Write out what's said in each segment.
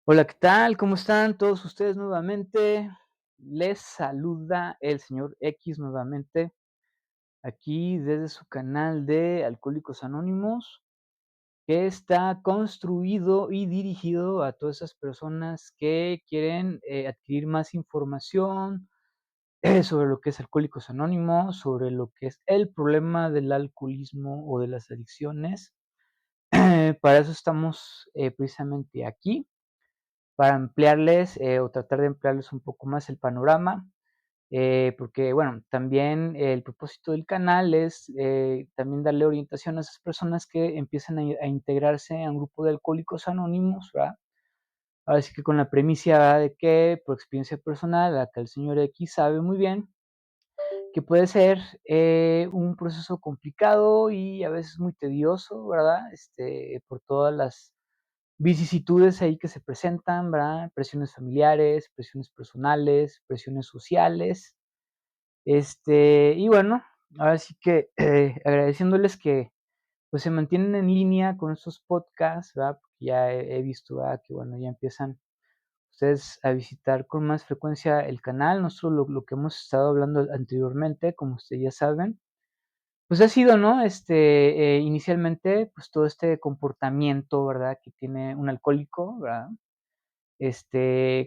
Hola, ¿qué tal? ¿Cómo están todos ustedes nuevamente? Les saluda el señor X nuevamente, aquí desde su canal de Alcohólicos Anónimos, que está construido y dirigido a todas esas personas que quieren adquirir más información sobre lo que es Alcohólicos Anónimos, sobre lo que es el problema del alcoholismo o de las adicciones. Para eso estamos precisamente aquí para ampliarles, o tratar de ampliarles un poco más el panorama, porque, bueno, también el propósito del canal es, también darle orientación a esas personas que empiezan a integrarse a un grupo de Alcohólicos Anónimos, ¿verdad? Ahora sí que con la premisa, ¿verdad?, de que, por experiencia personal, acá el señor X sabe muy bien que puede ser, un proceso complicado y a veces muy tedioso, ¿verdad? Por todas las vicisitudes ahí que se presentan, ¿verdad? Presiones familiares, presiones personales, presiones sociales. Y bueno, ahora sí que, agradeciéndoles que, pues, se mantienen en línea con estos podcasts, ¿verdad? Porque ya he visto, ¿verdad? Que, bueno, ya empiezan ustedes a visitar con más frecuencia el canal. Nosotros lo que hemos estado hablando anteriormente, como ustedes ya saben, pues ha sido, ¿no? Inicialmente, pues todo este comportamiento, ¿verdad? Que tiene un alcohólico, ¿verdad?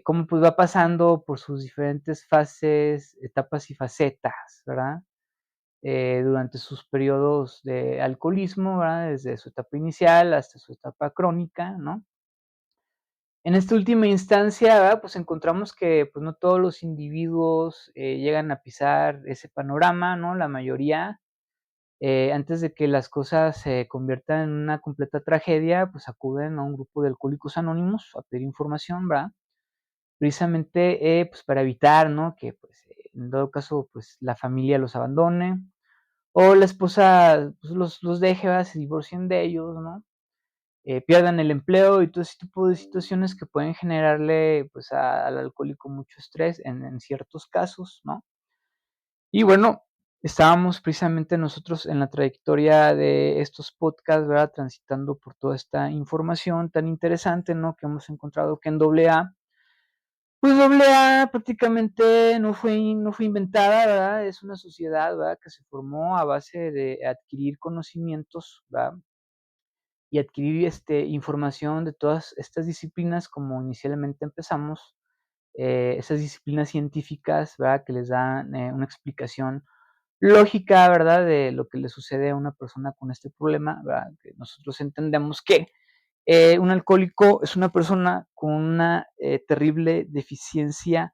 Cómo pues va pasando por sus diferentes fases, etapas y facetas, ¿verdad? Durante sus periodos de alcoholismo, ¿verdad? Desde su etapa inicial hasta su etapa crónica, ¿no? En esta última instancia, ¿verdad? Pues encontramos que pues no todos los individuos llegan a pisar ese panorama, ¿no? La mayoría, antes de que las cosas se conviertan en una completa tragedia, pues acuden a un grupo de alcohólicos anónimos a pedir información, ¿verdad? Precisamente, pues, para evitar, ¿no?, que, pues, en dado caso, pues, la familia los abandone, o la esposa, pues, los deje, ¿verdad?, se divorcien de ellos, ¿no?, pierdan el empleo y todo ese tipo de situaciones que pueden generarle, pues, al alcohólico mucho estrés en ciertos casos, ¿no? Y bueno, estábamos precisamente nosotros en la trayectoria de estos podcasts, ¿verdad?, transitando por toda esta información tan interesante, ¿no?, que hemos encontrado que en AA pues doble A prácticamente no fue inventada, ¿verdad? Es una sociedad, ¿verdad?, que se formó a base de adquirir conocimientos, ¿verdad? Y adquirir, información de todas estas disciplinas, como inicialmente empezamos, esas disciplinas científicas, ¿verdad?, que les dan, una explicación lógica, ¿verdad?, de lo que le sucede a una persona con este problema, ¿verdad? Que nosotros entendemos que un alcohólico es una persona con una terrible deficiencia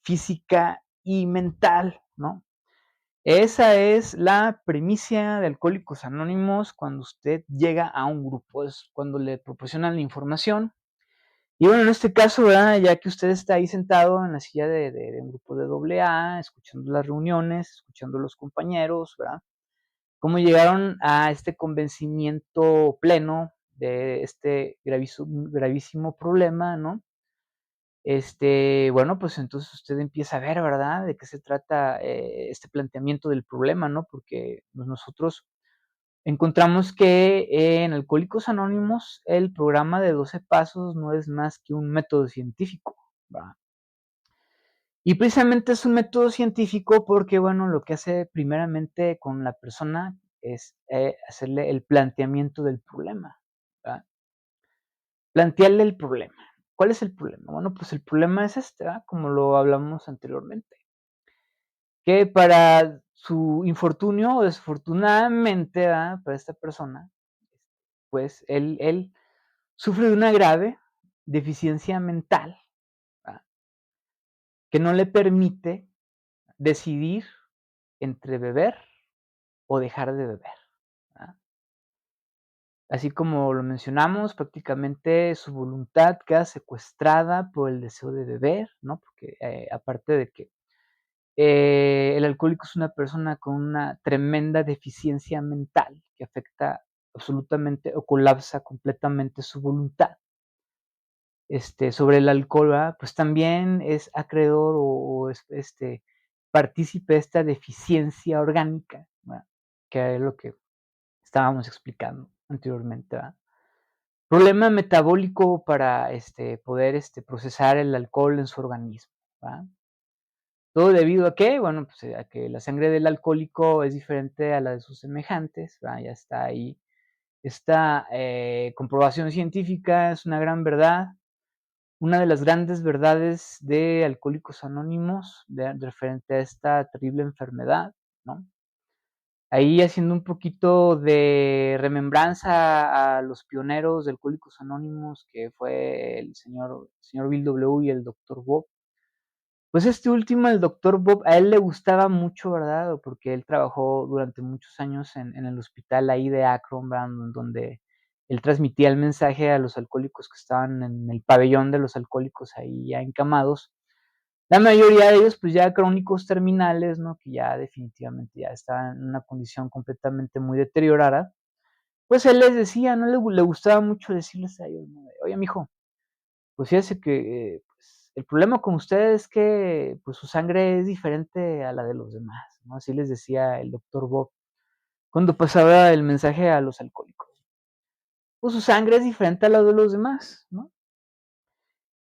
física y mental, ¿no? Esa es la primicia de Alcohólicos Anónimos cuando usted llega a un grupo, es cuando le proporcionan la información. Y bueno, en este caso, ¿verdad? Ya que usted está ahí sentado en la silla de un grupo de doble A, escuchando las reuniones, escuchando a los compañeros, ¿verdad? Cómo llegaron a este convencimiento pleno de este gravísimo problema, ¿no? Bueno, pues entonces usted empieza a ver, ¿verdad?, de qué se trata, este planteamiento del problema, ¿no? Porque, pues, nosotros encontramos que en Alcohólicos Anónimos el programa de 12 pasos no es más que un método científico, ¿verdad? Y precisamente es un método científico porque, bueno, lo que hace primeramente con la persona es, hacerle el planteamiento del problema, ¿verdad? Plantearle el problema. ¿Cuál es el problema? Bueno, pues el problema es este, ¿verdad? Como lo hablamos anteriormente, que para su infortunio o desafortunadamente, ¿verdad?, para esta persona, pues él sufre de una grave deficiencia mental, ¿verdad?, que no le permite decidir entre beber o dejar de beber, ¿verdad? Así como lo mencionamos, prácticamente su voluntad queda secuestrada por el deseo de beber, ¿no? Porque, aparte de que, el alcohólico es una persona con una tremenda deficiencia mental que afecta absolutamente o colapsa completamente su voluntad, sobre el alcohol, ¿verdad? Pues también es acreedor o es, partícipe de esta deficiencia orgánica, ¿verdad? Que es lo que estábamos explicando anteriormente, ¿verdad? problema metabólico para, poder, procesar el alcohol en su organismo, ¿va? Todo debido a qué, bueno, pues, a que la sangre del alcohólico es diferente a la de sus semejantes, ¿va? Ya está ahí esta, comprobación científica, es una gran verdad, una de las grandes verdades de Alcohólicos Anónimos, de referente a esta terrible enfermedad, ¿no? Ahí haciendo un poquito de remembranza a los pioneros de Alcohólicos Anónimos, que fue el señor Bill W. y el doctor Bob. Pues este último, el doctor Bob, a él le gustaba mucho, ¿verdad? Porque él trabajó durante muchos años en el hospital ahí de Akron, ¿verdad? Donde él transmitía el mensaje a los alcohólicos que estaban en el pabellón de los alcohólicos ahí ya encamados. La mayoría de ellos, pues, ya crónicos terminales, ¿no? Que ya definitivamente ya estaban en una condición completamente muy deteriorada. Pues él les decía, ¿no? Le gustaba mucho decirles a ellos, ¿no? Oye, mijo, pues fíjese que, pues, el problema con usted es que, pues, su sangre es diferente a la de los demás, ¿no? Así les decía el doctor Bob cuando pasaba el mensaje a los alcohólicos. Pues su sangre es diferente a la de los demás, ¿no?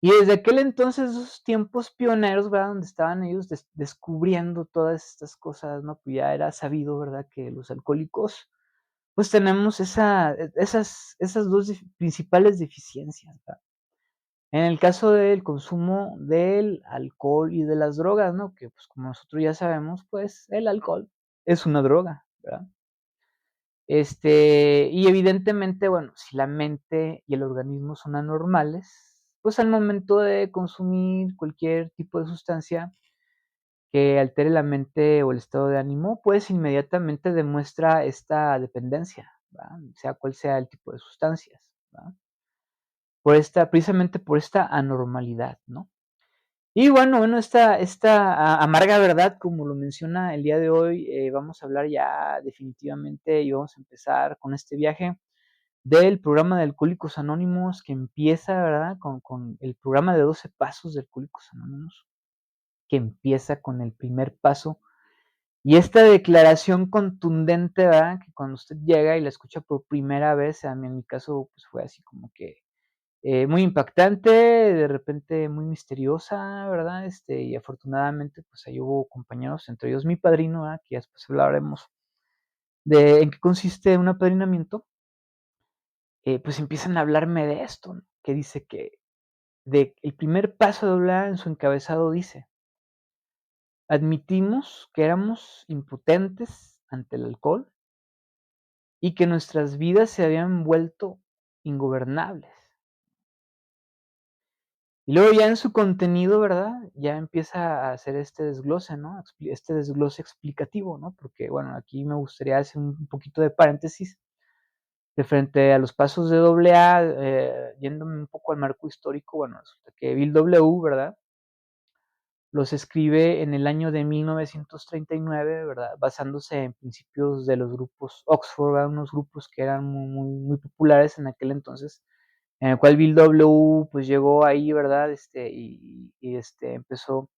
Y desde aquel entonces, esos tiempos pioneros, ¿verdad? Donde estaban ellos descubriendo todas estas cosas, ¿no? Pues ya era sabido, ¿verdad? Que los alcohólicos, pues tenemos esas 2 principales deficiencias, ¿verdad? En el caso del consumo del alcohol y de las drogas, ¿no? Que, pues, como nosotros ya sabemos, pues, el alcohol es una droga, ¿verdad? Y evidentemente, bueno, si la mente y el organismo son anormales, pues, al momento de consumir cualquier tipo de sustancia que altere la mente o el estado de ánimo, pues, inmediatamente demuestra esta dependencia, ¿verdad? Sea cual sea el tipo de sustancias, ¿verdad? Precisamente por esta anormalidad, ¿no? Y bueno, esta amarga verdad, como lo menciona el día de hoy, vamos a hablar ya definitivamente y vamos a empezar con este viaje del programa de Alcohólicos Anónimos que empieza, ¿verdad? Con el programa de 12 pasos de Alcohólicos Anónimos, que empieza con el primer paso y esta declaración contundente, ¿verdad? Que cuando usted llega y la escucha por primera vez, a mí en mi caso, pues fue así como que muy impactante, de repente muy misteriosa, ¿verdad? Y afortunadamente, pues ahí hubo compañeros, entre ellos mi padrino, ¿verdad? Que ya después hablaremos de en qué consiste un apadrinamiento, pues empiezan a hablarme de esto, ¿no? Que dice que el primer paso de hablar en su encabezado dice: "Admitimos que éramos impotentes ante el alcohol y que nuestras vidas se habían vuelto ingobernables". Y luego ya en su contenido, ¿verdad? Ya empieza a hacer este desglose, ¿no? Este desglose explicativo, ¿no? Porque, bueno, aquí me gustaría hacer un poquito de paréntesis referente a los pasos de doble A, yéndome un poco al marco histórico, bueno, resulta que Bill W., ¿verdad? Los escribe en el año de 1939, ¿verdad? Basándose en principios de los grupos Oxford, ¿verdad? Unos grupos que eran muy populares en aquel entonces, en el cual Bill W. pues llegó ahí, ¿verdad? Empezó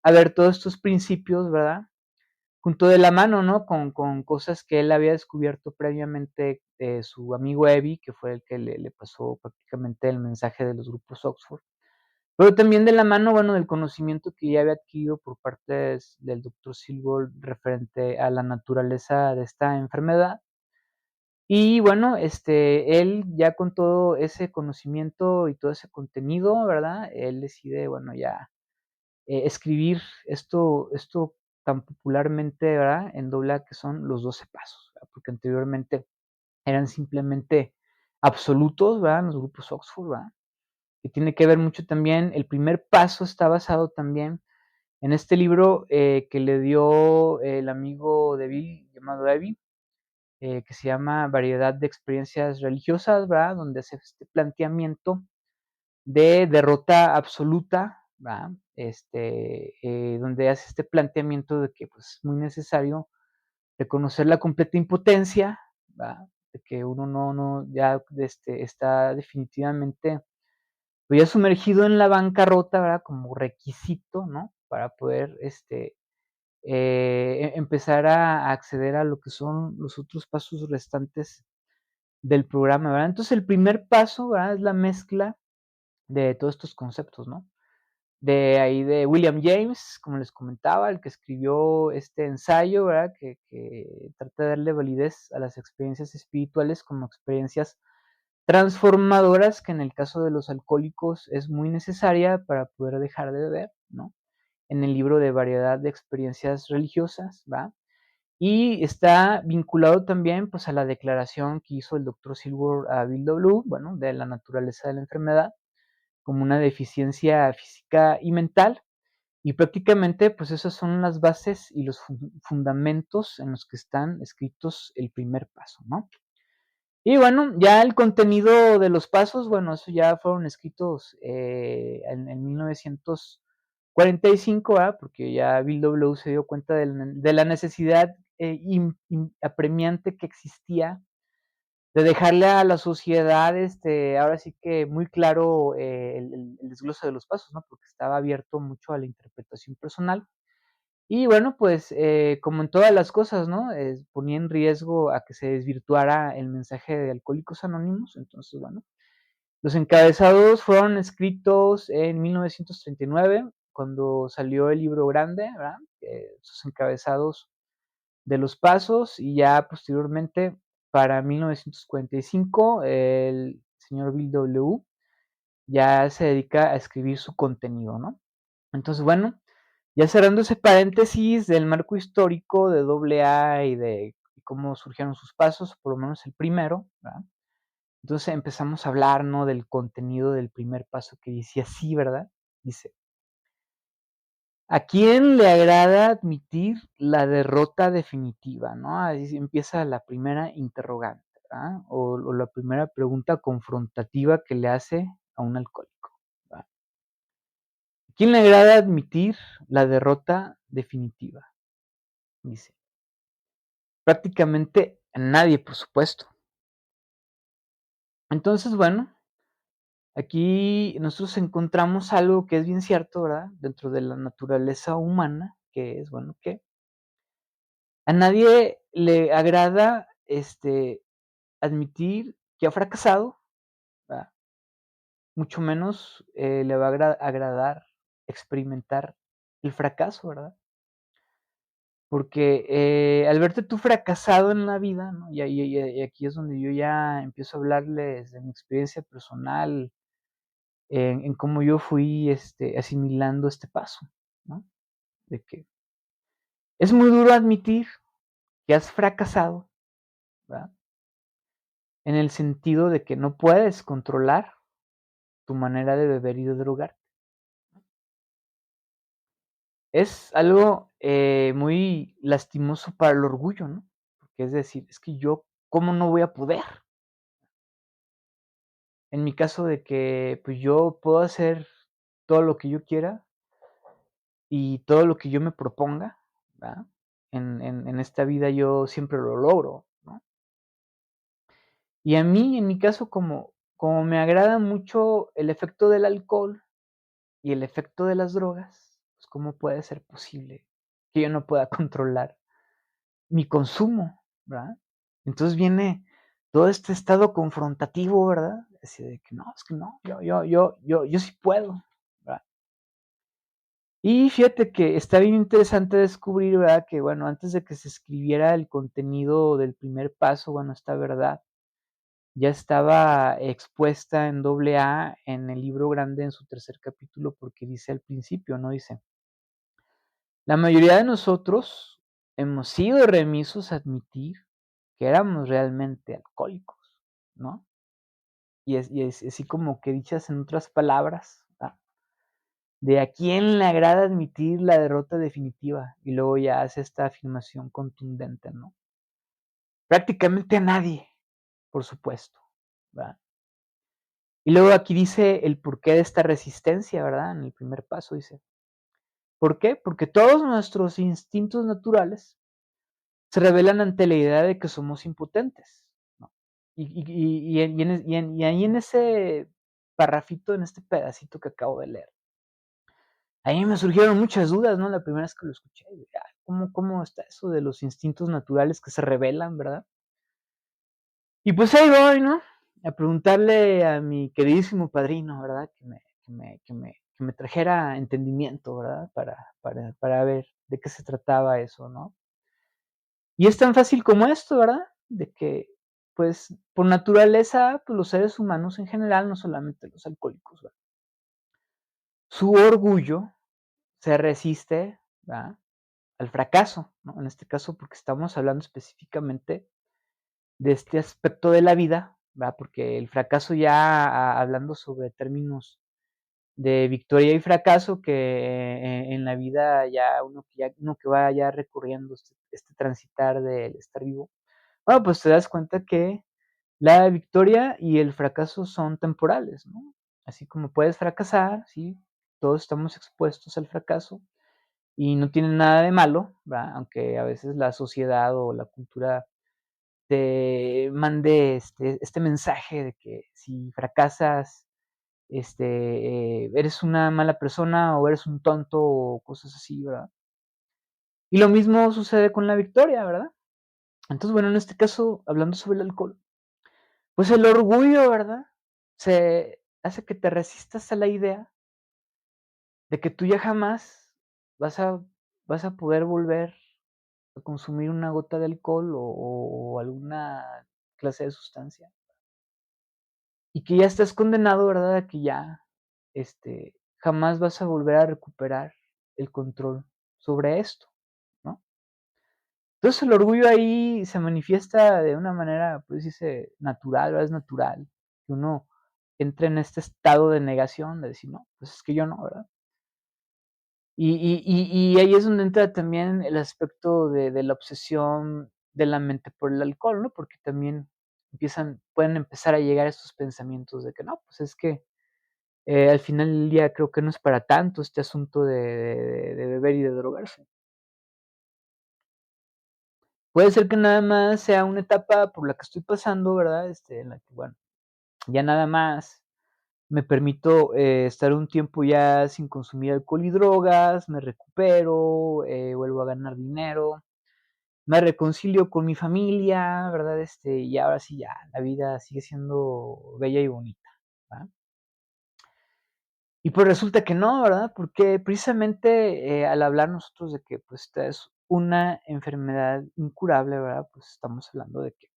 a ver todos estos principios, ¿verdad? Junto de la mano, ¿no? Con cosas que él había descubierto previamente de su amigo Evie, que fue el que le pasó prácticamente el mensaje de los grupos Oxford. Pero también de la mano, bueno, del conocimiento que ya había adquirido por parte del doctor Silvold referente a la naturaleza de esta enfermedad. Y bueno, él ya con todo ese conocimiento y todo ese contenido, ¿verdad? Él decide, bueno, ya, escribir esto tan popularmente, ¿verdad? En doble A, que son los 12 pasos, ¿verdad? Porque anteriormente eran simplemente absolutos, ¿verdad? Los grupos Oxford, ¿verdad? Que tiene que ver mucho también, el primer paso está basado también en este libro, que le dio el amigo de Bill, llamado Evie, que se llama Variedad de experiencias religiosas, ¿verdad? Donde hace este planteamiento de derrota absoluta, ¿verdad? Donde hace este planteamiento de que, pues, es muy necesario reconocer la completa impotencia, ¿verdad? De que uno no ya, está definitivamente, pues, ya sumergido en la bancarrota, ¿verdad? Como requisito, ¿no? Para poder, empezar a acceder a lo que son los otros pasos restantes del programa, ¿verdad? Entonces, el primer paso, ¿verdad? Es la mezcla de todos estos conceptos, ¿no? De ahí de William James, como les comentaba, el que escribió este ensayo, ¿verdad? Que trata de darle validez a las experiencias espirituales como experiencias transformadoras, que en el caso de los alcohólicos es muy necesaria para poder dejar de beber, ¿no? En el libro de Variedad de Experiencias Religiosas, ¿va? Y está vinculado también, pues, a la declaración que hizo el doctor Silver a Bill W., bueno, de la naturaleza de la enfermedad, como una deficiencia física y mental, y prácticamente, pues, esas son las bases y los fundamentos en los que están escritos el primer paso, ¿no? Y bueno, ya el contenido de los pasos, bueno, eso ya fueron escritos, en 1945, ¿verdad? Porque ya Bill W. se dio cuenta de la necesidad, apremiante que existía de dejarle a la sociedad, ahora sí que muy claro, el desglose de los pasos, ¿no? Porque estaba abierto mucho a la interpretación personal. Y bueno, pues, como en todas las cosas, ¿no? Ponía en riesgo a que se desvirtuara el mensaje de Alcohólicos Anónimos. Entonces, bueno, los encabezados fueron escritos en 1939, cuando salió el libro grande, ¿verdad? Esos encabezados de los pasos, y ya posteriormente, para 1945, el señor Bill W. ya se dedica a escribir su contenido, ¿no? Entonces, bueno, ya cerrando ese paréntesis del marco histórico de AA y de cómo surgieron sus pasos, por lo menos el primero, ¿verdad? Entonces empezamos a hablar, ¿no? Del contenido del primer paso, que dice así, ¿verdad? Dice: ¿a quién le agrada admitir la derrota definitiva, no? Ahí empieza la primera interrogante, ¿verdad? O la primera pregunta confrontativa que le hace a un alcohólico, ¿verdad? ¿A quién le agrada admitir la derrota definitiva? Dice. Prácticamente a nadie, por supuesto. Entonces, bueno, aquí nosotros encontramos algo que es bien cierto, ¿verdad? Dentro de la naturaleza humana, que es, bueno, que a nadie le agrada, admitir que ha fracasado, ¿verdad? Mucho menos, le va a agradar experimentar el fracaso, ¿verdad? Porque, al verte tú fracasado en la vida, ¿no? Y aquí es donde yo ya empiezo a hablarles de mi experiencia personal, en cómo yo fui, asimilando este paso, ¿no? De que es muy duro admitir que has fracasado, ¿verdad? En el sentido de que no puedes controlar tu manera de beber y de drogar. Es algo, muy lastimoso para el orgullo, ¿no? Porque es decir, es que yo, ¿cómo no voy a poder? En mi caso de que, pues, yo puedo hacer todo lo que yo quiera y todo lo que yo me proponga, ¿verdad? En esta vida yo siempre lo logro, ¿no? Y a mí, en mi caso, como me agrada mucho el efecto del alcohol y el efecto de las drogas, pues, ¿cómo puede ser posible que yo no pueda controlar mi consumo, verdad? Entonces viene todo este estado confrontativo, ¿verdad? Así de que no, es que no, yo sí puedo, ¿verdad? Y fíjate que está bien interesante descubrir, ¿verdad? Que bueno, antes de que se escribiera el contenido del primer paso, bueno, esta verdad ya estaba expuesta en AA en el libro grande en su tercer capítulo, porque dice al principio, ¿no? Dice: la mayoría de nosotros hemos sido remisos a admitir que éramos realmente alcohólicos, ¿no? Y es así como que dichas en otras palabras, de a quién le agrada admitir la derrota definitiva, y luego ya hace esta afirmación contundente, ¿no? Prácticamente a nadie, por supuesto, ¿verdad? Y luego aquí dice el porqué de esta resistencia, ¿verdad? En el primer paso dice, ¿por qué? Porque todos nuestros instintos naturales se revelan ante la idea de que somos impotentes, ¿no? Y ahí en ese parrafito, en este pedacito que acabo de leer, a mí me surgieron muchas dudas, ¿no? La primera vez que lo escuché, ¿cómo está eso de los instintos naturales que se revelan, verdad? Y pues ahí voy, ¿no? A preguntarle a mi queridísimo padrino, ¿verdad? Que me trajera entendimiento, ¿verdad? Para ver de qué se trataba eso, ¿no? Y es tan fácil como esto, ¿verdad? De que, pues, por naturaleza, pues los seres humanos en general, no solamente los alcohólicos, ¿verdad? Su orgullo se resiste, ¿verdad? Al fracaso, ¿no? En este caso, porque estamos hablando específicamente de este aspecto de la vida, ¿verdad? Porque el fracaso ya hablando sobre términos de victoria y fracaso, que en la vida ya uno que va ya recorriendo este transitar del estar vivo, bueno, pues te das cuenta que la victoria y el fracaso son temporales, ¿no? Así como puedes fracasar, ¿sí? Todos estamos expuestos al fracaso y no tiene nada de malo, ¿verdad? Aunque a veces la sociedad o la cultura te mande este mensaje de que si fracasas, eres una mala persona o eres un tonto o cosas así, ¿verdad? Y lo mismo sucede con la victoria, ¿verdad? Entonces, bueno, en este caso, hablando sobre el alcohol, pues el orgullo, ¿verdad? Se hace que te resistas a la idea de que tú ya jamás vas a, vas a poder volver a consumir una gota de alcohol o alguna clase de sustancia. Y que ya estás condenado, ¿verdad? A que ya, jamás vas a volver a recuperar el control sobre esto, ¿no? Entonces el orgullo ahí se manifiesta de una manera, pues dice, natural, ¿verdad? Es natural que uno entre en este estado de negación, de decir, no, pues es que yo no, ¿verdad? Y ahí es donde entra también el aspecto de la obsesión de la mente por el alcohol, ¿no? Porque también pueden empezar a llegar estos pensamientos de que no, pues es que al final del día creo que no es para tanto este asunto de beber y de drogarse. Puede ser que nada más sea una etapa por la que estoy pasando, ¿verdad? En la que, bueno, ya nada más me permito estar un tiempo ya sin consumir alcohol y drogas, me recupero, vuelvo a ganar dinero, me reconcilio con mi familia, ¿verdad? Y ahora sí ya, la vida sigue siendo bella y bonita, ¿verdad? Y pues resulta que no, ¿verdad? Porque precisamente al hablar nosotros de que pues esta es una enfermedad incurable, ¿verdad? Pues estamos hablando de que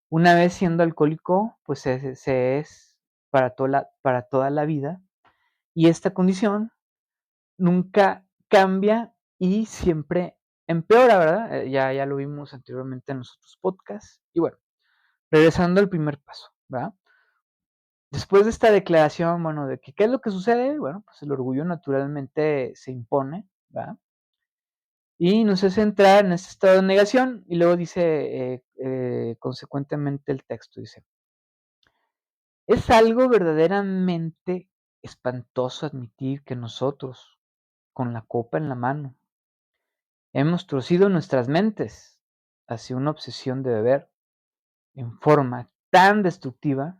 una vez siendo alcohólico, pues se es para toda la vida y esta condición nunca cambia y siempre empeora, ¿verdad? Ya lo vimos anteriormente en los otros podcasts. Y bueno, regresando al primer paso, ¿verdad? Después de esta declaración, bueno, de que qué es lo que sucede, bueno, pues el orgullo naturalmente se impone, ¿verdad? Y nos hace entrar en este estado de negación y luego dice, consecuentemente el texto, dice, es algo verdaderamente espantoso admitir que nosotros, con la copa en la mano, hemos torcido nuestras mentes hacia una obsesión de beber en forma tan destructiva,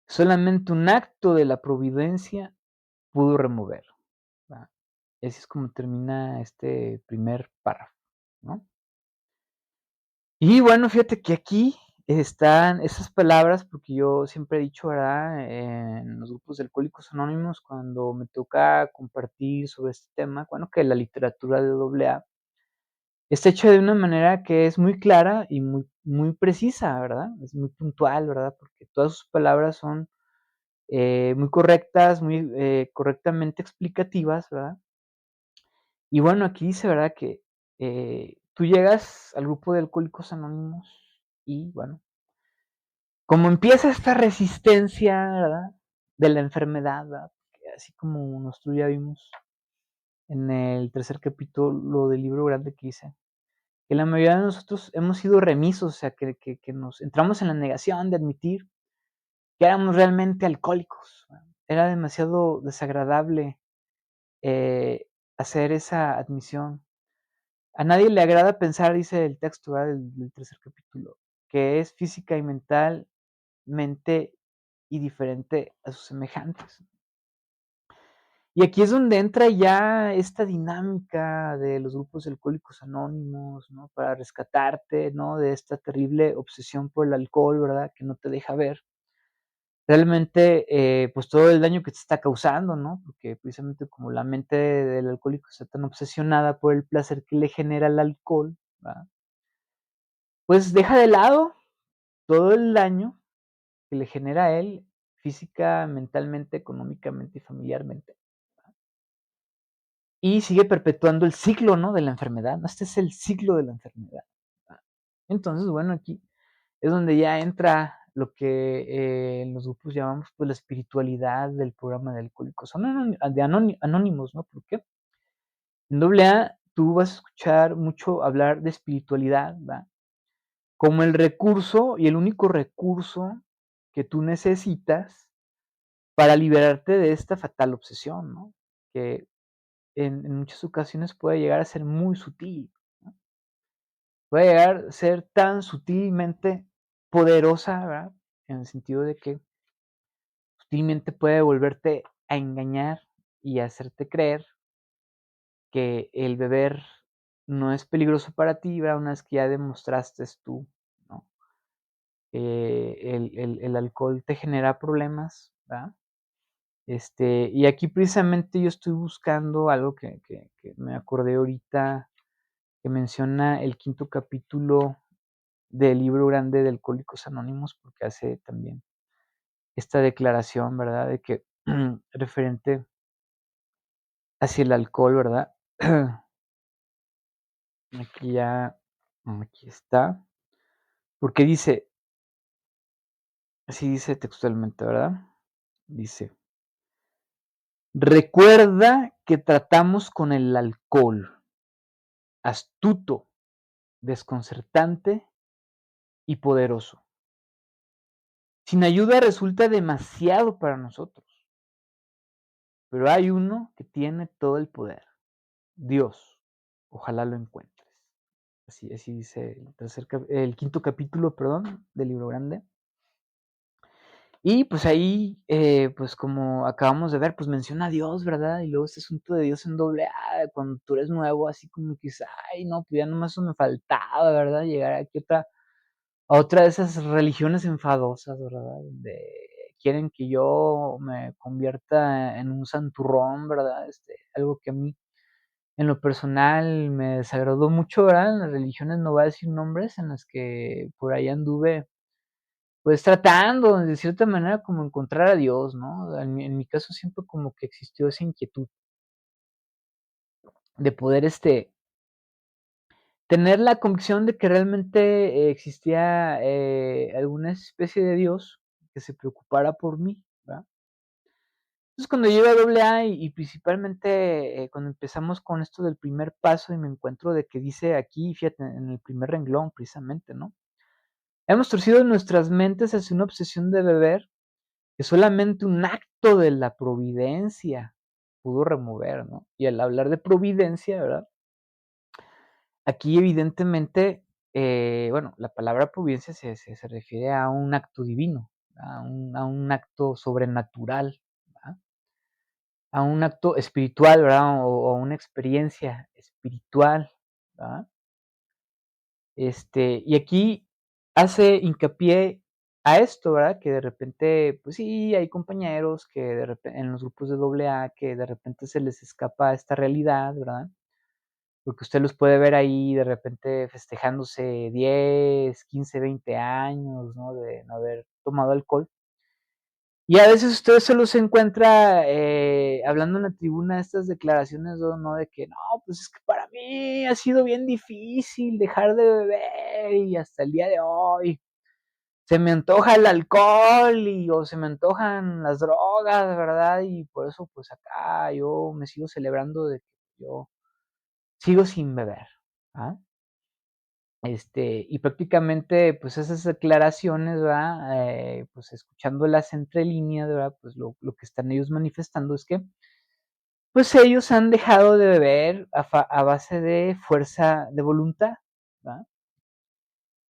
solamente un acto de la providencia pudo remover. ¿Va? Así es como termina este primer párrafo, ¿no? Y bueno, fíjate que aquí están esas palabras, porque yo siempre he dicho, ¿verdad? En los grupos de Alcohólicos Anónimos, cuando me toca compartir sobre este tema, bueno, que la literatura de AA está hecha de una manera que es muy clara y muy precisa, ¿verdad? Es muy puntual, ¿verdad? Porque todas sus palabras son muy correctas, muy correctamente explicativas, ¿verdad? Y bueno, aquí dice, ¿verdad? Que tú llegas al grupo de Alcohólicos Anónimos y bueno, como empieza esta resistencia, ¿verdad? De la enfermedad, ¿verdad? Que así como nosotros ya vimos en el tercer capítulo del libro grande que hice, que la mayoría de nosotros hemos sido remisos, o sea, que nos entramos en la negación de admitir que éramos realmente alcohólicos, ¿verdad? Era demasiado desagradable hacer esa admisión. A nadie le agrada pensar, dice el texto, ¿verdad? Del tercer capítulo, que es física y mentalmente y diferente a sus semejantes. Y aquí es donde entra ya esta dinámica de los grupos de alcohólicos anónimos, ¿no? Para rescatarte, ¿no? De esta terrible obsesión por el alcohol, ¿verdad? Que no te deja ver realmente, pues, todo el daño que te está causando, ¿no? Porque precisamente como la mente del alcohólico está tan obsesionada por el placer que le genera el alcohol, ¿verdad? Pues deja de lado todo el daño que le genera a él física, mentalmente, económicamente y familiarmente. Y sigue perpetuando el ciclo, ¿no? De la enfermedad, ¿no? Este es el ciclo de la enfermedad. Ah, entonces, bueno, aquí es donde ya entra lo que, en los grupos llamamos, pues, la espiritualidad del programa de Alcohólicos Anónimos, ¿no? ¿Por qué? En AA tú vas a escuchar mucho hablar de espiritualidad, ¿va? Como el recurso y el único recurso que tú necesitas para liberarte de esta fatal obsesión, ¿no? Que en muchas ocasiones puede llegar a ser muy sutil, ¿no? Puede llegar a ser tan sutilmente poderosa, ¿verdad? En el sentido de que sutilmente puede volverte a engañar y hacerte creer que el beber no es peligroso para ti, ¿verdad? Una vez que ya demostraste tú, ¿no? El alcohol te genera problemas, ¿verdad? Y aquí precisamente yo estoy buscando algo que me acordé ahorita, que menciona el quinto capítulo del libro grande de Alcohólicos Anónimos, porque hace también esta declaración, ¿verdad? De que referente hacia el alcohol, ¿verdad? Aquí ya, aquí está, porque dice, así dice textualmente, ¿verdad? Dice, recuerda que tratamos con el alcohol, astuto, desconcertante y poderoso. Sin ayuda resulta demasiado para nosotros, pero hay uno que tiene todo el poder, Dios. Ojalá lo encuentres. Así dice el quinto capítulo, perdón, del libro grande. Y pues ahí, pues como acabamos de ver, pues menciona a Dios, ¿verdad? Y luego este asunto de Dios en doble A, cuando tú eres nuevo, así como que dices, ay, no, pues ya nomás eso me faltaba, ¿verdad? Llegar aquí a otra de esas religiones enfadosas, ¿verdad? Donde quieren que yo me convierta en un santurrón, ¿verdad? Algo que a mí, en lo personal, me desagradó mucho, ¿verdad? En las religiones, no voy a decir nombres, en las que por ahí anduve pues tratando de cierta manera como encontrar a Dios, ¿no? En mi caso siempre como que existió esa inquietud de poder, tener la convicción de que realmente existía, alguna especie de Dios que se preocupara por mí, ¿verdad? Entonces, cuando llego a AA y principalmente, cuando empezamos con esto del primer paso y me encuentro de que dice aquí, fíjate, en el primer renglón precisamente, ¿no? Hemos torcido nuestras mentes hacia una obsesión de beber que solamente un acto de la providencia pudo remover, ¿no? Y al hablar de providencia, ¿verdad? Aquí evidentemente, bueno, la palabra providencia se refiere a un acto divino, a un acto sobrenatural, ¿verdad? A un acto espiritual, ¿verdad? O a una experiencia espiritual, ¿verdad? Y aquí hace hincapié a esto, ¿verdad? Que de repente, pues sí, hay compañeros que de repente en los grupos de AA que de repente se les escapa esta realidad, ¿verdad? Porque usted los puede ver ahí de repente festejándose 10, 15, 20 años, ¿no? De no haber tomado alcohol. Y a veces usted se los encuentra, hablando en la tribuna estas declaraciones, ¿no? De que no, pues es que para mí ha sido bien difícil dejar de beber y hasta el día de hoy se me antoja el alcohol o se me antojan las drogas, ¿verdad? Y por eso pues acá yo me sigo celebrando de que yo sigo sin beber, ¿ah? Y prácticamente, pues, esas declaraciones, ¿verdad? Pues, escuchándolas entre líneas, ¿verdad? Pues, lo que están ellos manifestando es que, pues, ellos han dejado de beber a base de fuerza de voluntad, ¿verdad?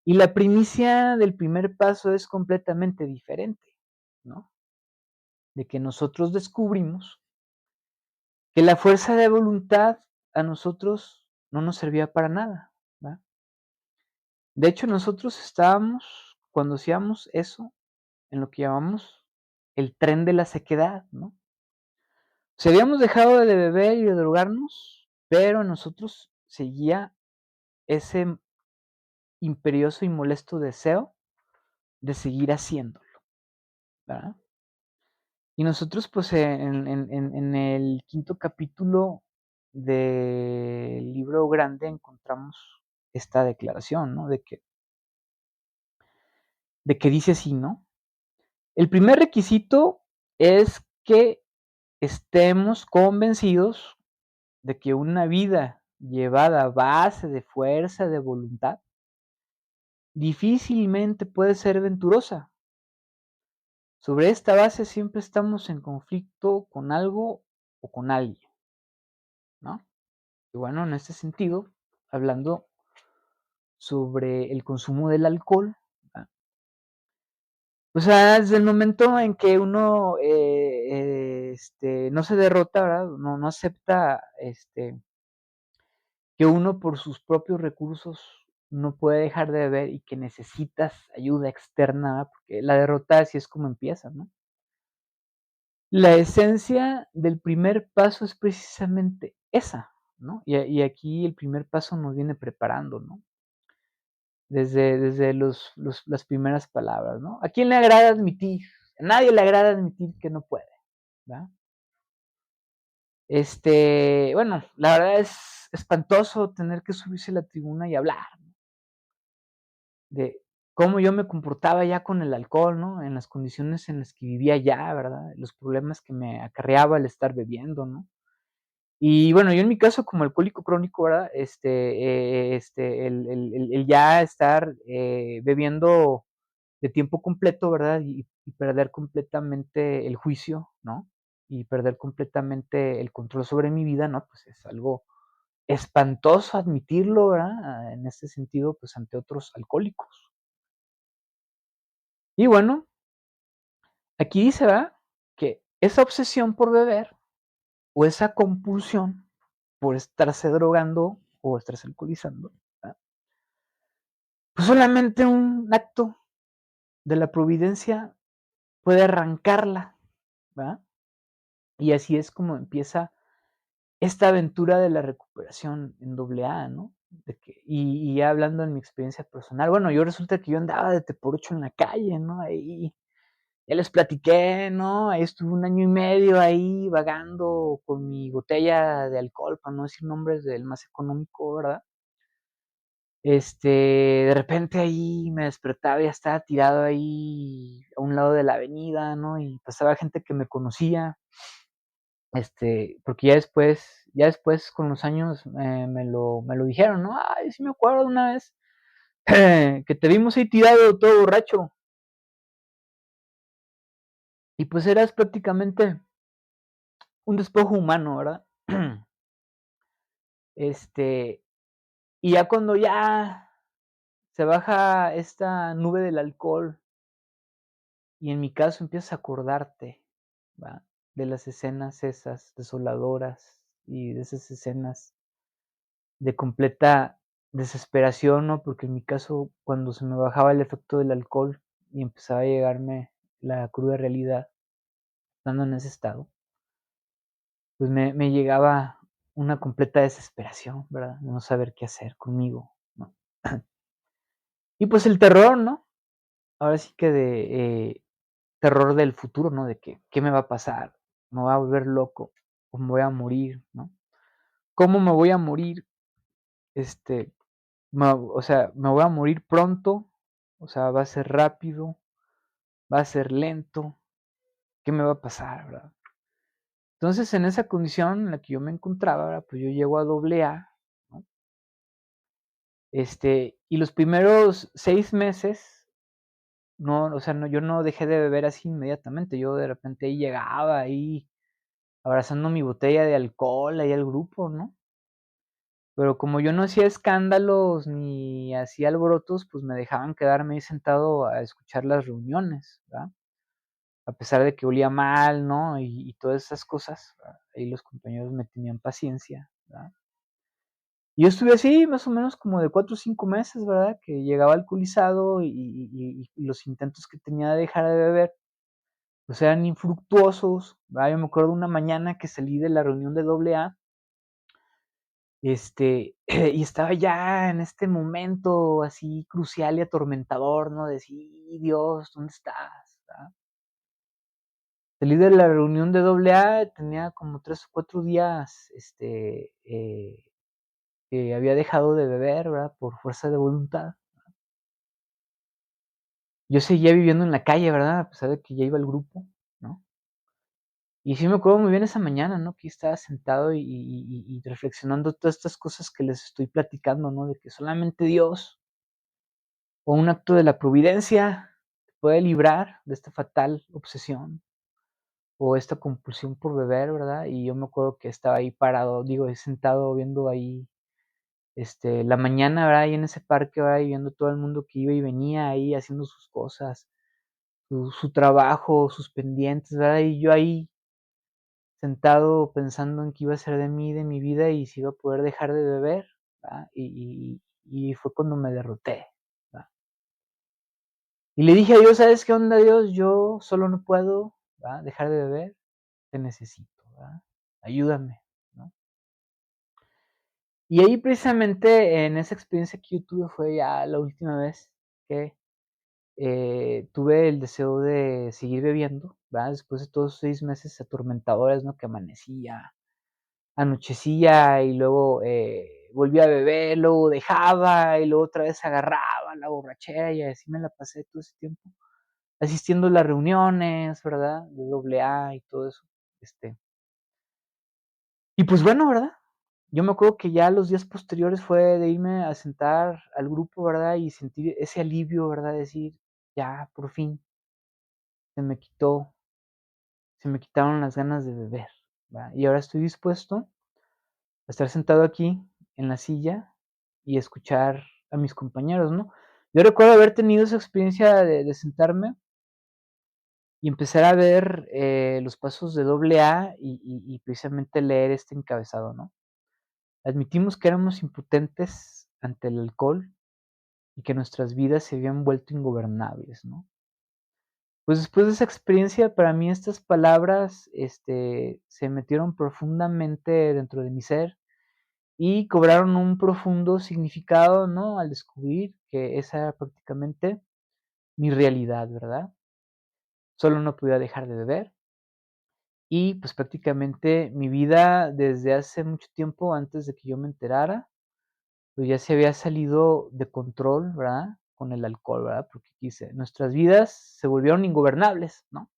Y la primicia del primer paso es completamente diferente, ¿no? De que nosotros descubrimos que la fuerza de voluntad a nosotros no nos servía para nada, ¿verdad? De hecho, nosotros estábamos, cuando hacíamos eso, en lo que llamamos el tren de la sequedad, ¿no? Si habíamos dejado de beber y de drogarnos, pero en nosotros seguía ese imperioso y molesto deseo de seguir haciéndolo, ¿verdad? Y nosotros, pues, en el quinto capítulo del libro grande encontramos esta declaración, ¿no? De que dice así, ¿no? El primer requisito es que estemos convencidos de que una vida llevada a base de fuerza de voluntad difícilmente puede ser venturosa. Sobre esta base siempre estamos en conflicto con algo o con alguien, ¿no? Y bueno, en este sentido, hablando sobre el consumo del alcohol, ¿verdad? O sea, desde el momento en que uno no se derrota, ¿verdad? No acepta que uno por sus propios recursos no puede dejar de beber y que necesitas ayuda externa, ¿verdad? Porque la derrota así es como empieza, ¿no? La esencia del primer paso es precisamente esa, ¿no? Y aquí el primer paso nos viene preparando, ¿no? Desde las primeras palabras, ¿no? ¿A quién le agrada admitir? A nadie le agrada admitir que no puede, ¿verdad? Bueno, la verdad es espantoso tener que subirse a la tribuna y hablar de cómo yo me comportaba ya con el alcohol, ¿no? En las condiciones en las que vivía ya, ¿verdad? Los problemas que me acarreaba el estar bebiendo, ¿no? Y bueno, yo en mi caso como alcohólico crónico, ¿verdad? El ya estar bebiendo de tiempo completo, ¿verdad? Y perder completamente el juicio, ¿no? Y perder completamente el control sobre mi vida, ¿no? Pues es algo espantoso admitirlo, ¿verdad? En este sentido, pues ante otros alcohólicos. Y bueno, aquí dice, ¿verdad? Que esa obsesión por beber o esa compulsión por estarse drogando o estarse alcoholizando, ¿verdad? Pues solamente un acto de la providencia puede arrancarla, ¿verdad? Y así es como empieza esta aventura de la recuperación en doble A, ¿no? Y ya hablando en mi experiencia personal, bueno, yo resulta que yo andaba de te por ocho en la calle, ¿no? Ahí, ya les platiqué, ¿no? Ahí estuve un año y medio ahí vagando con mi botella de alcohol, para no decir nombres del más económico, ¿verdad? De repente ahí me despertaba y ya estaba tirado ahí a un lado de la avenida, ¿no? Y pasaba gente que me conocía, porque ya después con los años me lo dijeron, ¿no? Ay, sí me acuerdo una vez que te vimos ahí tirado todo borracho. Y pues eras prácticamente un despojo humano, ¿verdad? Este, y ya cuando ya se baja esta nube del alcohol y en mi caso empiezas a acordarte, ¿va? De las escenas esas desoladoras y de esas escenas de completa desesperación, ¿no? Porque en mi caso, cuando se me bajaba el efecto del alcohol y empezaba a llegarme la cruda realidad, estando en ese estado, pues me llegaba una completa desesperación, ¿verdad? De no saber qué hacer conmigo, ¿no? Y pues el terror, ¿no? Ahora sí que terror del futuro, ¿no? De que, ¿qué me va a pasar? ¿Me voy a volver loco? ¿O me voy a morir, no? ¿Cómo me voy a morir? Este, o sea, ¿me voy a morir pronto? O sea, ¿va a ser rápido? ¿Va a ser lento? ¿Qué me va a pasar, verdad? Entonces, en esa condición en la que yo me encontraba, ¿verdad? Pues yo llego a doble A, ¿no? Y los primeros 6 meses, no, o sea, no, yo no dejé de beber así inmediatamente. Yo de repente ahí llegaba ahí abrazando mi botella de alcohol ahí al grupo, ¿no? Pero como yo no hacía escándalos ni hacía alborotos, pues me dejaban quedarme ahí sentado a escuchar las reuniones, ¿verdad? a pesar de que olía mal, ¿no? Y todas esas cosas, ¿verdad? Ahí los compañeros me tenían paciencia, ¿verdad? Y yo estuve así más o menos como de 4 o 5 meses, ¿verdad? Que llegaba alcoholizado y los intentos que tenía de dejar de beber, pues eran infructuosos, ¿verdad? Yo me acuerdo una mañana que salí de la reunión de AA, y estaba ya en este momento así crucial y atormentador, ¿no? De sí, Dios, ¿dónde estás? ¿Verdad? Salí de la reunión de AA, tenía como 3 o 4 días, que había dejado de beber, ¿verdad? Por fuerza de voluntad. Yo seguía viviendo en la calle, ¿verdad? A pesar de que ya iba al grupo, ¿no? Y sí me acuerdo muy bien esa mañana, ¿no? Que estaba sentado y reflexionando todas estas cosas que les estoy platicando, ¿no? De que solamente Dios o un acto de la providencia te puede librar de esta fatal obsesión o esta compulsión por beber, ¿verdad? Y yo me acuerdo que estaba ahí parado, digo, sentado viendo ahí, la mañana, ¿verdad? Ahí en ese parque, ¿verdad? Y viendo todo el mundo que iba y venía ahí haciendo sus cosas, su trabajo, sus pendientes, ¿verdad? Y yo ahí sentado pensando en qué iba a ser de mí, de mi vida y si iba a poder dejar de beber, ¿verdad? Y fue cuando me derroté, ¿verdad? Y le dije a Dios, ¿sabes qué onda, Dios? Yo solo no puedo, ¿verdad? Dejar de beber, te necesito, ¿verdad? Ayúdame, ¿no? Y ahí precisamente en esa experiencia que yo tuve fue ya la última vez que tuve el deseo de seguir bebiendo, ¿verdad? Después de todos 6 meses atormentadores, ¿no? Que amanecía, anochecía y luego volvía a beber, luego dejaba y luego otra vez agarraba la borrachera y así me la pasé todo ese tiempo, asistiendo a las reuniones, ¿verdad? De AA y todo eso. Este, y pues bueno, ¿verdad? Yo me acuerdo que ya los días posteriores fue de irme a sentar al grupo, ¿verdad? Y sentir ese alivio, ¿verdad? Decir, ya, por fin, se me quitó, se me quitaron las ganas de beber, ¿verdad? Y ahora estoy dispuesto a estar sentado aquí en la silla y escuchar a mis compañeros, ¿no? Yo recuerdo haber tenido esa experiencia de sentarme y empezar a ver los pasos de AA y precisamente leer este encabezado, ¿no? Admitimos que éramos impotentes ante el alcohol y que nuestras vidas se habían vuelto ingobernables, ¿no? Pues después de esa experiencia, para mí estas palabras, se metieron profundamente dentro de mi ser y cobraron un profundo significado, ¿no? Al descubrir que esa era prácticamente mi realidad, ¿verdad? Solo no podía dejar de beber y pues prácticamente mi vida desde hace mucho tiempo antes de que yo me enterara, pues ya se había salido de control, ¿verdad? Con el alcohol, ¿verdad? Porque dice, nuestras vidas se volvieron ingobernables, ¿no?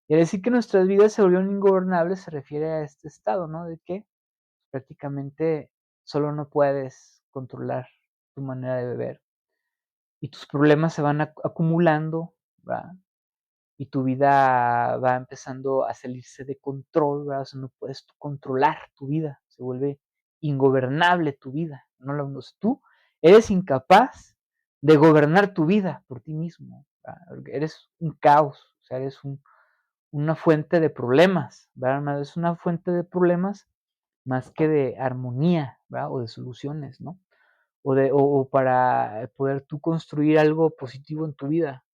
Y al decir que nuestras vidas se volvieron ingobernables se refiere a este estado, ¿no? De que prácticamente solo no puedes controlar tu manera de beber y tus problemas se van acumulando, ¿verdad? Y tu vida va empezando a salirse de control, ¿verdad? O sea, no puedes tú controlar tu vida, se vuelve ingobernable tu vida, no la o sea, tú eres incapaz de gobernar tu vida por ti mismo, ¿verdad? Porque eres un caos, o sea, eres una fuente de problemas, ¿verdad? Es una fuente de problemas más que de armonía, ¿verdad? O de soluciones, ¿no? O para poder tú construir algo positivo en tu vida.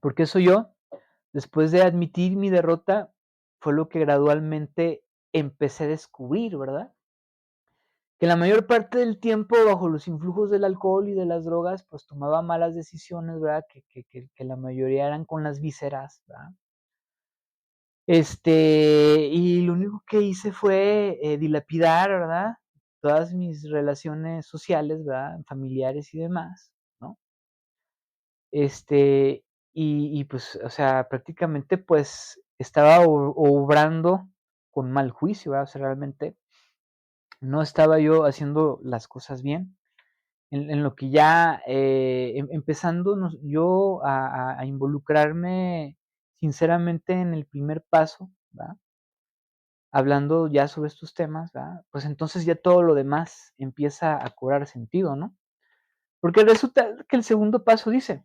Porque eso yo, después de admitir mi derrota, fue lo que gradualmente empecé a descubrir, ¿verdad? Que la mayor parte del tiempo, bajo los influjos del alcohol y de las drogas, pues tomaba malas decisiones, ¿verdad? Que la mayoría eran con las vísceras, ¿verdad? Y lo único que hice fue dilapidar, ¿verdad? Todas mis relaciones sociales, ¿verdad? Familiares y demás, ¿no? Este, pues, o sea, prácticamente, pues, estaba obrando con mal juicio, ¿verdad? O sea, realmente no estaba yo haciendo las cosas bien. En lo que ya, empezando yo a involucrarme sinceramente en el primer paso, ¿verdad? Hablando ya sobre estos temas, ¿verdad? Pues entonces ya todo lo demás empieza a cobrar sentido, ¿no? Porque resulta que el segundo paso dice,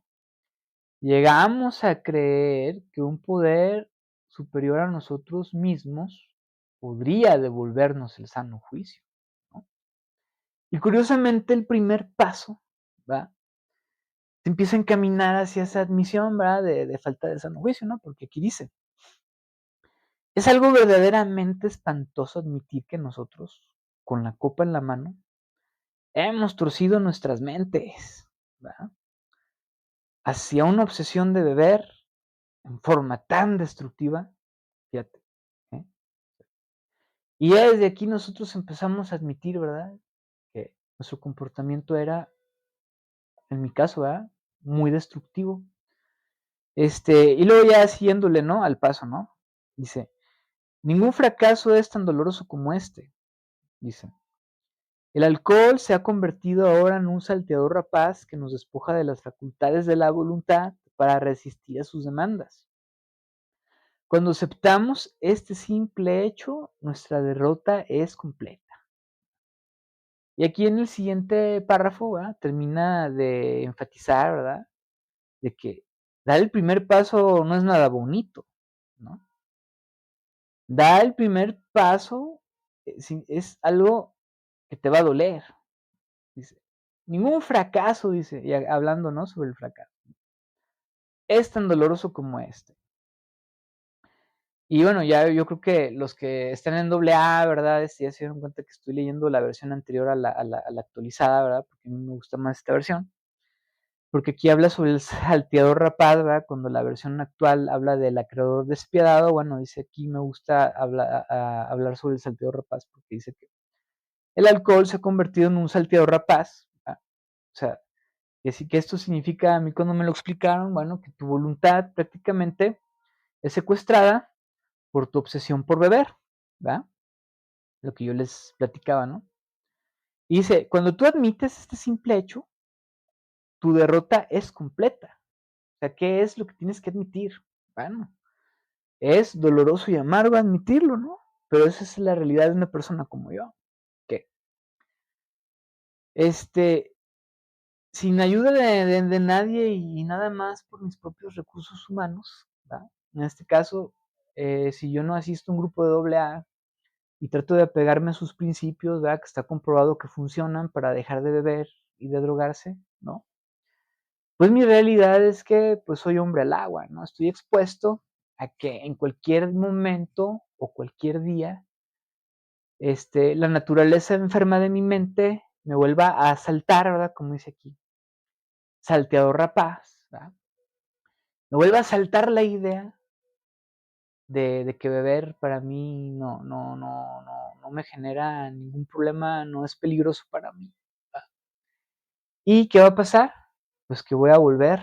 llegamos a creer que un poder superior a nosotros mismos podría devolvernos el sano juicio, ¿no? Y curiosamente el primer paso, ¿verdad? Se empieza a encaminar hacia esa admisión, ¿verdad? De falta de sano juicio, ¿no? Porque aquí dice, es algo verdaderamente espantoso admitir que nosotros, con la copa en la mano, hemos torcido nuestras mentes, ¿verdad? Hacia una obsesión de beber en forma tan destructiva, fíjate, ¿eh? Y ya desde aquí nosotros empezamos a admitir, ¿verdad? Que nuestro comportamiento era, en mi caso, ¿verdad? Muy destructivo. Y luego ya siguiéndole, ¿no? Al paso, ¿no? Dice, ningún fracaso es tan doloroso como este, dice. El alcohol se ha convertido ahora en un salteador rapaz que nos despoja de las facultades de la voluntad para resistir a sus demandas. Cuando aceptamos este simple hecho, nuestra derrota es completa. Y aquí en el siguiente párrafo, ¿verdad? Termina de enfatizar, ¿verdad? De que dar el primer paso no es nada bonito, ¿no? Dar el primer paso es algo que te va a doler, dice. Ningún fracaso, dice, y hablando, ¿no? Sobre el fracaso, es tan doloroso como este. Y bueno, ya yo creo que los que están en doble A, ¿verdad? Ya se dieron cuenta que estoy leyendo la versión anterior a la actualizada, ¿verdad? Porque a mí me gusta más esta versión. Porque aquí habla sobre el salteador rapaz, ¿verdad? Cuando la versión actual habla del acreedor despiadado, bueno, dice aquí me gusta hablar sobre el salteador rapaz, porque dice que el alcohol se ha convertido en un salteador rapaz, ¿verdad? O sea, y así que esto significa, a mí cuando me lo explicaron, bueno, que tu voluntad prácticamente es secuestrada por tu obsesión por beber, ¿verdad? Lo que yo les platicaba, ¿no? Y dice, cuando tú admites este simple hecho, tu derrota es completa. O sea, ¿qué es lo que tienes que admitir? Bueno, es doloroso y amargo admitirlo, ¿no? Pero esa es la realidad de una persona como yo, que, este, sin ayuda de nadie y nada más por mis propios recursos humanos, ¿verdad? En este caso, si yo no asisto a un grupo de doble A y trato de apegarme a sus principios, ¿verdad? Que está comprobado que funcionan para dejar de beber y de drogarse, ¿no? Pues mi realidad es que pues soy hombre al agua, ¿no? Estoy expuesto a que en cualquier momento o cualquier día, la naturaleza enferma de mi mente me vuelva a asaltar, ¿verdad? Como dice aquí, salteador rapaz, ¿verdad? Me vuelva a saltar la idea de que beber para mí no me genera ningún problema, no es peligroso para mí, ¿verdad? ¿Y qué va a pasar? Pues que voy a volver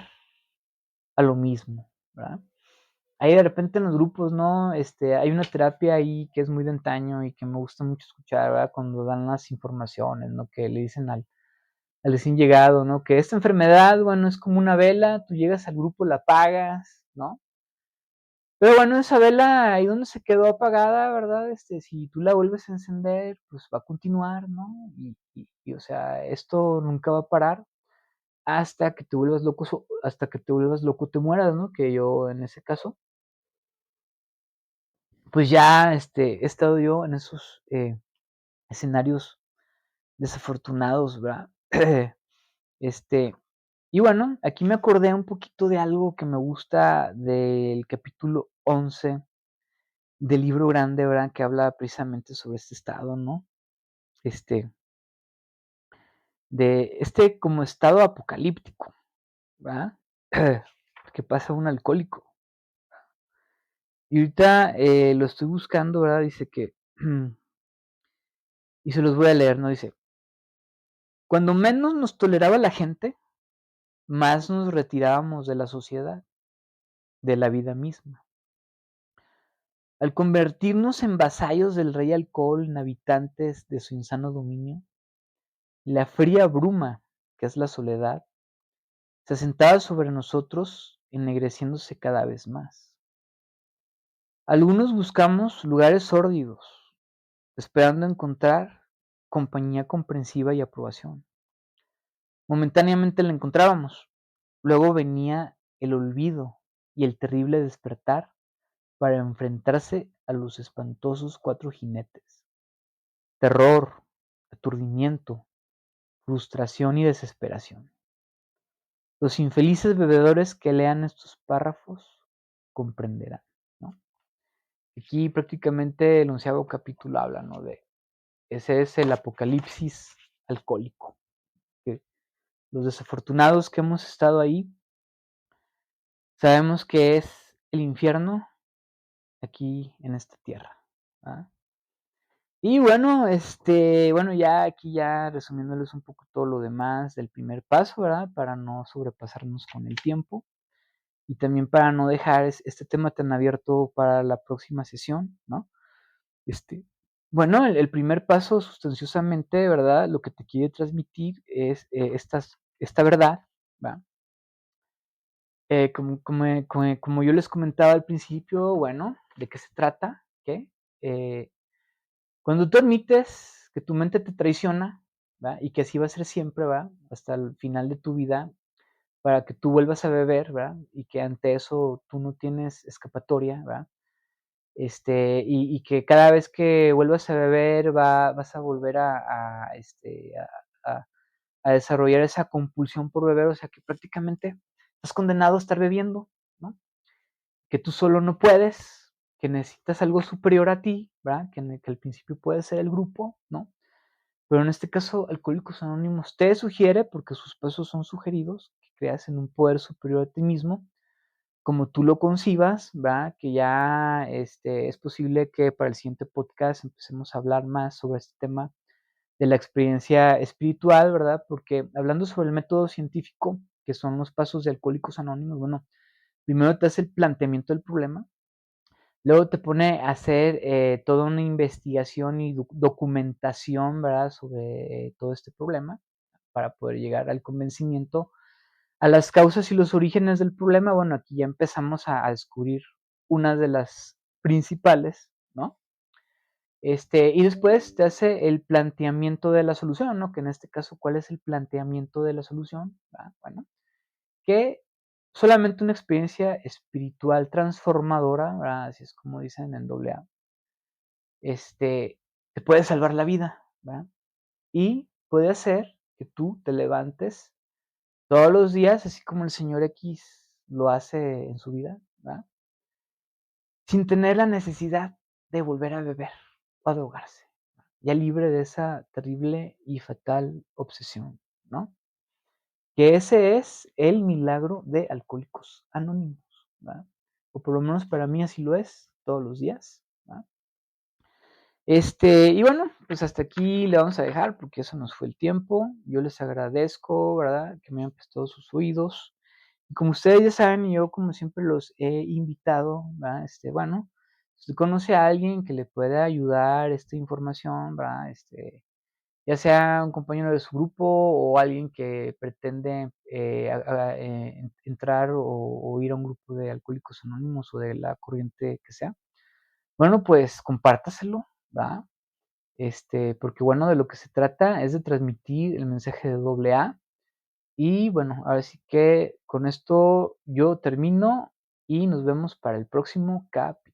a lo mismo, ¿verdad? Ahí de repente en los grupos, ¿no? Hay una terapia ahí que es muy de antaño y que me gusta mucho escuchar, ¿verdad? Cuando dan las informaciones, ¿no? Que le dicen al recién llegado, ¿no? Que esta enfermedad, bueno, es como una vela, tú llegas al grupo, la apagas, ¿no? Pero bueno, esa vela ahí donde se quedó apagada, ¿verdad? Si tú la vuelves a encender, pues va a continuar, ¿no? O sea, esto nunca va a parar hasta que te vuelvas loco, hasta que te vuelvas loco, te mueras, ¿no? Que yo en ese caso pues ya he estado yo en esos escenarios desafortunados, ¿verdad? este, y bueno, aquí me acordé un poquito de algo que me gusta del capítulo 11 del libro grande, ¿verdad? Que habla precisamente sobre este estado, ¿no? Este, de este como estado apocalíptico, ¿verdad? Que pasa un alcohólico. Y ahorita lo estoy buscando, ¿verdad? Dice que, y se los voy a leer, ¿no? Dice, cuando menos nos toleraba la gente, más nos retirábamos de la sociedad, de la vida misma. Al convertirnos en vasallos del rey alcohol, en habitantes de su insano dominio, la fría bruma, que es la soledad, se asentaba sobre nosotros, ennegreciéndose cada vez más. Algunos buscamos lugares sórdidos, esperando encontrar compañía comprensiva y aprobación. Momentáneamente la encontrábamos. Luego venía el olvido y el terrible despertar para enfrentarse a los espantosos 4 jinetes. Terror, aturdimiento, frustración y desesperación. Los infelices bebedores que lean estos párrafos comprenderán, ¿no? Aquí prácticamente el 11º capítulo habla, ¿no? De ese es el apocalipsis alcohólico. Que los desafortunados que hemos estado ahí sabemos que es el infierno aquí en esta tierra, ¿verdad? Y bueno, bueno, ya aquí ya resumiéndoles un poco todo lo demás del primer paso, ¿verdad? Para no sobrepasarnos con el tiempo y también para no dejar este tema tan abierto para la próxima sesión, ¿no? Este, bueno, el primer paso sustanciosamente, ¿verdad? Lo que te quiere transmitir es esta verdad, ¿verdad? Como yo les comentaba al principio, bueno, ¿de qué se trata? ¿Qué? Cuando tú admites que tu mente te traiciona, ¿verdad? Y que así va a ser siempre, ¿verdad? Hasta el final de tu vida, para que tú vuelvas a beber, ¿verdad? Y que ante eso tú no tienes escapatoria, ¿verdad? Y que cada vez que vuelvas a beber vas a volver a a desarrollar esa compulsión por beber, o sea, que prácticamente estás condenado a estar bebiendo, ¿no? Que tú solo no puedes, que necesitas algo superior a ti, ¿verdad? Que al principio puede ser el grupo, ¿no? Pero en este caso, Alcohólicos Anónimos te sugiere, porque sus pasos son sugeridos, que creas en un poder superior a ti mismo, como tú lo concibas, ¿verdad? Que ya es posible que para el siguiente podcast empecemos a hablar más sobre este tema de la experiencia espiritual, ¿verdad? Porque hablando sobre el método científico, que son los pasos de Alcohólicos Anónimos, bueno, primero te hace el planteamiento del problema, luego te pone a hacer toda una investigación y documentación, ¿verdad? Sobre todo este problema, para poder llegar al convencimiento, a las causas y los orígenes del problema. Bueno, aquí ya empezamos a descubrir una de las principales, ¿no? Y después te hace el planteamiento de la solución, ¿no? Que en este caso, ¿cuál es el planteamiento de la solución? Bueno, que solamente una experiencia espiritual transformadora, ¿verdad? Así es como dicen en AA, te puede salvar la vida, ¿verdad? Y puede hacer que tú te levantes todos los días, así como el señor X lo hace en su vida, ¿verdad? Sin tener la necesidad de volver a beber o a drogarse, ya libre de esa terrible y fatal obsesión, ¿no? Que ese es el milagro de Alcohólicos Anónimos, ¿verdad? O por lo menos para mí así lo es todos los días, ¿verdad? Y bueno, pues hasta aquí le vamos a dejar porque eso nos fue el tiempo. Yo les agradezco, ¿verdad? Que me hayan prestado sus oídos. Y como ustedes ya saben, yo como siempre los he invitado, ¿verdad? Bueno, si usted conoce a alguien que le pueda ayudar esta información, ¿verdad? Ya sea un compañero de su grupo o alguien que pretende entrar o ir a un grupo de Alcohólicos Anónimos o de la corriente que sea, bueno, pues compártaselo, ¿verdad? Porque bueno, de lo que se trata es de transmitir el mensaje de AA. Y bueno, ahora sí que con esto yo termino y nos vemos para el próximo capítulo.